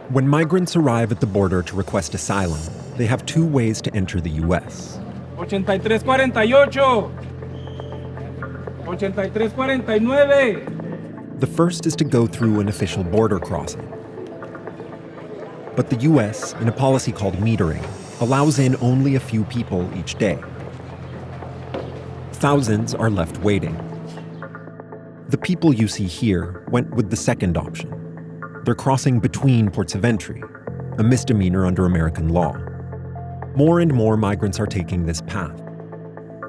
When migrants arrive at the border to request asylum, they have two ways to enter the U.S. 8348. 8349. The first is to go through an official border crossing. But the U.S., in a policy called metering, allows in only a few people each day. Thousands are left waiting. The people you see here went with the second option. They're crossing between ports of entry, a misdemeanor under American law. More and more migrants are taking this path.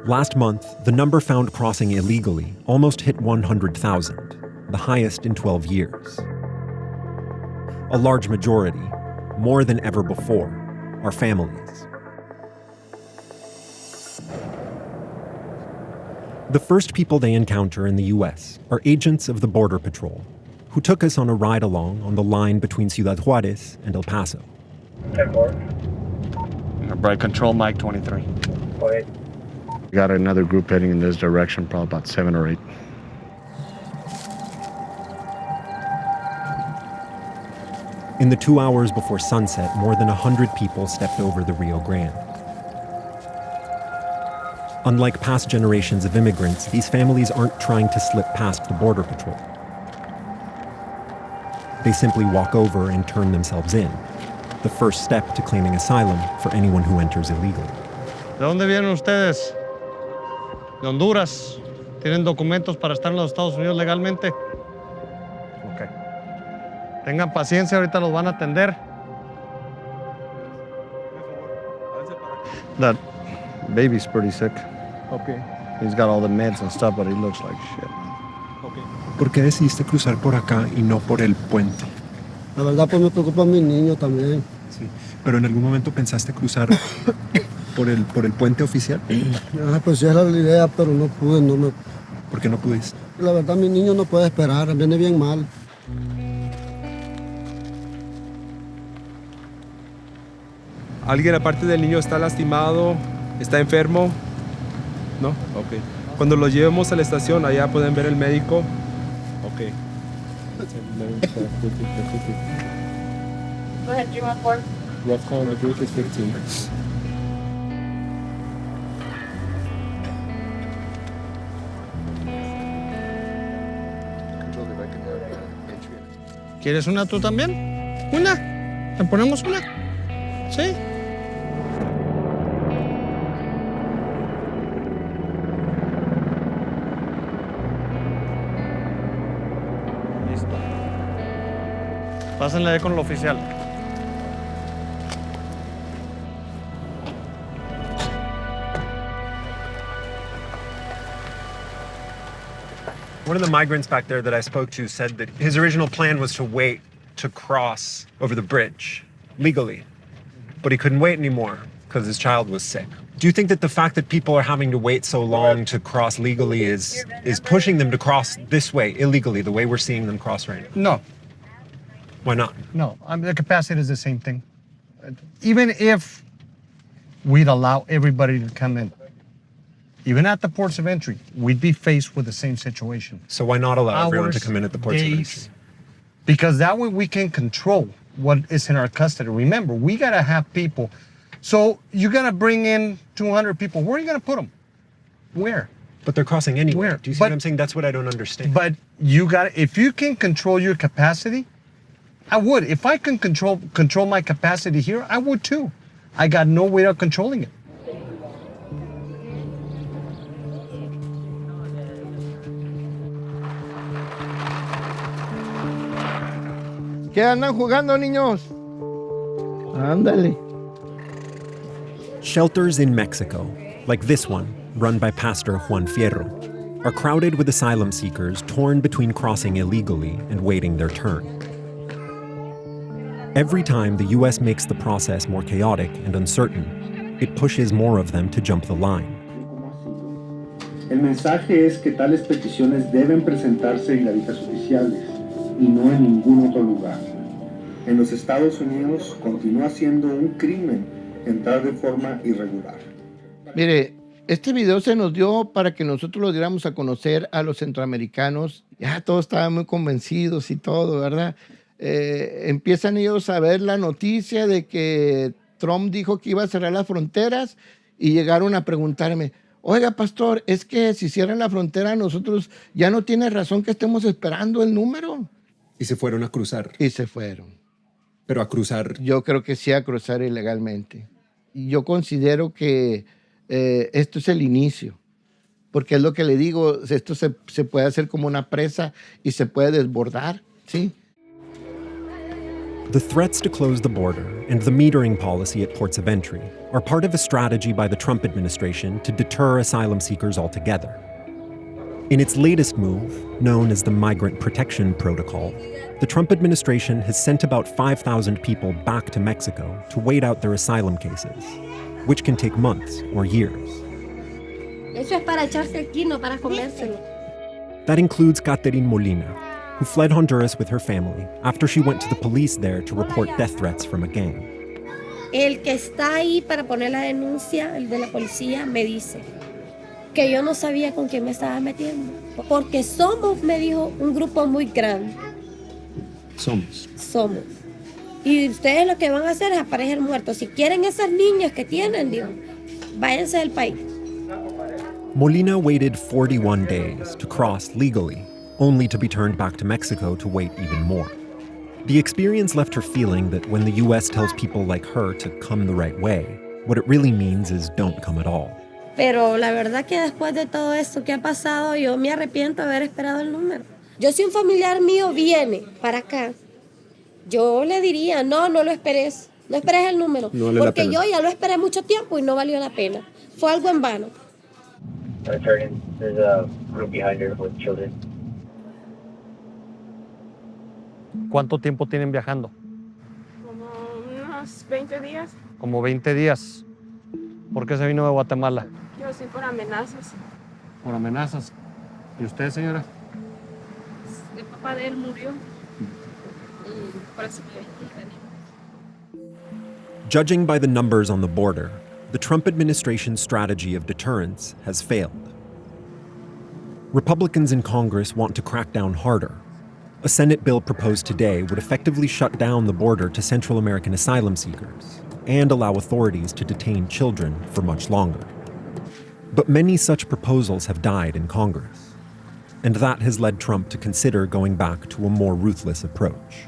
Last month, the number found crossing illegally almost hit 100,000, the highest in 12 years. A large majority, more than ever before, are families. The first people they encounter in the U.S. are agents of the Border Patrol, who took us on a ride-along on the line between Ciudad Juárez and El Paso. Bright control, Mike 23. We got another group heading in this direction, probably about 7 or 8. In the 2 hours before sunset, more than 100 people stepped over the Rio Grande. Unlike past generations of immigrants, these families aren't trying to slip past the Border Patrol. They simply walk over and turn themselves in, the first step to claiming asylum for anyone who enters illegally. ¿De dónde vienen ustedes? De Honduras. ¿Tienen documentos para estar en los Estados Unidos legalmente? Ok. Tengan paciencia, ahorita los van a atender. That baby's pretty sick. Okay. He's got all the meds and stuff, but he looks like shit. ¿Por qué decidiste cruzar por acá y no por el puente? La verdad, pues me preocupa a mi niño también. Sí. ¿Pero en algún momento pensaste cruzar por el puente oficial? Pues sí era la idea, pero no pude, no me... ¿Por qué no pudiste? La verdad, mi niño no puede esperar, viene bien mal. ¿Alguien aparte del niño está lastimado? ¿Está enfermo? ¿No? Ok. Cuando lo llevemos a la estación, allá pueden ver el médico. Ok. Go ahead, do you want more? Rough call, the group is 15. ¿Quieres una tú también? ¿Una? ¿Le ponemos una? ¿Sí? Listo. Pásenle ahí con el oficial. One of the migrants back there that I spoke to said that his original plan was to wait to cross over the bridge legally, but he couldn't wait anymore because his child was sick. Do you think that the fact that people are having to wait so long to cross legally is pushing them to cross this way illegally, the way we're seeing them cross right now? No. Why not? No, the capacity is the same thing. Even if we'd allow everybody to come in, even at the ports of entry, we'd be faced with the same situation. So why not allow everyone to Hours, come in at the ports of entry? days, because that way we can control what is in our custody. Remember, we gotta have people. So you gotta bring in 200 people. Where are you gonna put them? Where? But they're crossing anywhere. Where? Do you see But- what I'm saying? That's what I don't understand. But you gotta, if you can control your capacity, I would. If I can control my capacity here, I would too. I got no way of controlling it. ¿Qué andan jugando, niños? Ándale. Shelters in Mexico, like this one, run by Pastor Juan Fierro, are crowded with asylum seekers torn between crossing illegally and waiting their turn. Every time the U.S. makes the process more chaotic and uncertain, it pushes more of them to jump the line. El mensaje es que tales peticiones deben presentarse en garitas oficiales y no en ningún otro lugar. En los Estados Unidos continúa siendo un crimen entrar de forma irregular. Mire, este video se nos dio para que nosotros lo diéramos a conocer a los centroamericanos. Ya todos estaban muy convencidos y todo, ¿verdad? empiezan ellos a ver la noticia de que Trump dijo que iba a cerrar las fronteras y llegaron a preguntarme, oiga, pastor, es que si cierran la frontera nosotros ya no tiene razón que estemos esperando el número. Y se fueron a cruzar. Y se fueron. Pero a cruzar. Yo creo que sí, a cruzar ilegalmente. Y yo considero que esto es el inicio. Porque es lo que le digo, esto se puede hacer como una presa y se puede desbordar, ¿sí? The threats to close the border and the metering policy at ports of entry are part of a strategy by the Trump administration to deter asylum seekers altogether. In its latest move, known as the Migrant Protection Protocol, the Trump administration has sent about 5,000 people back to Mexico to wait out their asylum cases, which can take months or years. Eso es para echarse aquí, no para comérselo. That includes Caterine Molina, who fled Honduras with her family after she went to the police there to report death threats from a gang. El que está ahí para poner la denuncia, el de la policía, me dice que yo no sabía con quién me estaba metiendo. Porque somos, me dijo, un grupo muy grande. Somos. Y ustedes lo que van a hacer es aparecer muertos. Si quieren esas niñas que tienen, digo, váyanse del país. Molina waited 41 days to cross legally, only to be turned back to Mexico to wait even more. The experience left her feeling that when the US tells people like her to come the right way, what it really means is don't come at all. Pero la verdad que después de todo esto que ha pasado, yo me arrepiento de haber esperado el número. Yo, si un familiar mío viene para acá, yo le diría, no lo esperes, no esperes el número, porque yo ya lo esperé mucho tiempo y no valió la pena. Fue algo en vano. There's a group behind her with children. ¿Cuánto tiempo tienen viajando? Como unos 20 días. Como 20 días. ¿Por qué se vino de Guatemala? Yo sí, por amenazas. Por amenazas. ¿Y usted, señora? El papá de él murió. Y por eso me vine. Judging by the numbers on the border, the Trump administration's strategy of deterrence has failed. Republicans in Congress want to crack down harder. A Senate bill proposed today would effectively shut down the border to Central American asylum seekers and allow authorities to detain children for much longer. But many such proposals have died in Congress, and that has led Trump to consider going back to a more ruthless approach.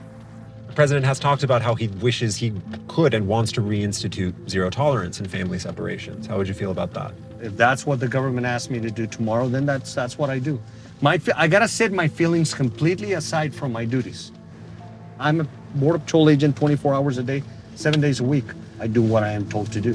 The president has talked about how he wishes he could and wants to reinstitute zero tolerance in family separations. How would you feel about that? If that's what the government asks me to do tomorrow, then that's what I do. I gotta set my feelings completely aside from my duties. I'm a Border Patrol agent 24 hours a day, 7 days a week. I do what I am told to do.